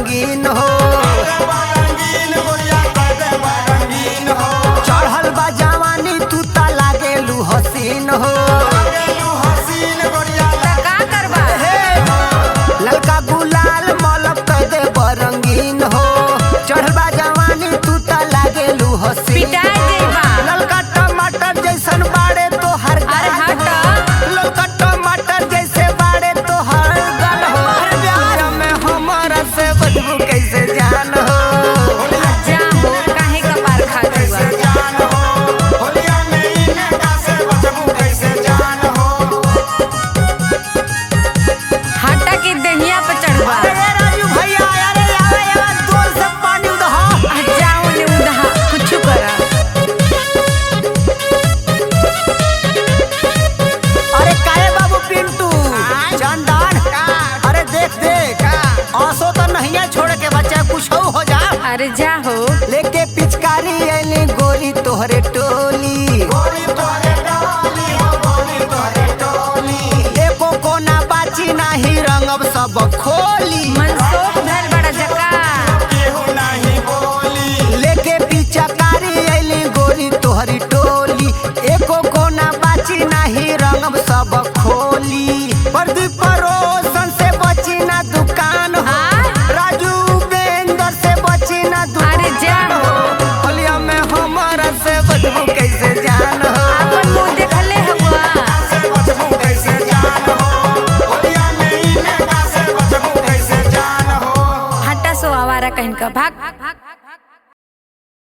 रंगीन हो। चढ़ल बा जवानी तू ता लागेलू हसीन हो। का करबा ललका गुलाल मलब कह दे रंगीन हो। चढ़ल बा जवानी तू ता लागेलू हसीन। पिटाई देबा ललका टमाटर जैसन बाड़े तो हर अरे हट ललका टमाटर जैसे बाड़े तो हर गल हो। प्यार में हमारा से बदबू कैसे जान हो। जा हो काहे कपार खा देबा हटा के दहिया पे चढ़बा अरे राजू भैया अरे आवे यार दूर से पानी उधहा। जाओ ने उधहा कुछ करा अरे काहे बाबू पिंटू चंदन अरे देख देख आसो तो नहीं छोड़ के बच्चा कुछ हो जा। अरे जा हो लेके पिचकारी अली गोरी तोहरे टोली। एको कोना बाची नाही रंगब सब खोली। मनसोख धल बड़ा जका लेके पिचकारी अली गोरी तोहरी टोली। एको कोना बाची नाही रंगब सब खोली। प्रदीप परोसन से बची ना दुकान हो। राजू बेंदर से बची ना दुकान अरे जा हो होलिया में हमारा से बदबू कैसे जान हो। अपन मुंह देखले हवा हटा सो आवारा कहीं का भाग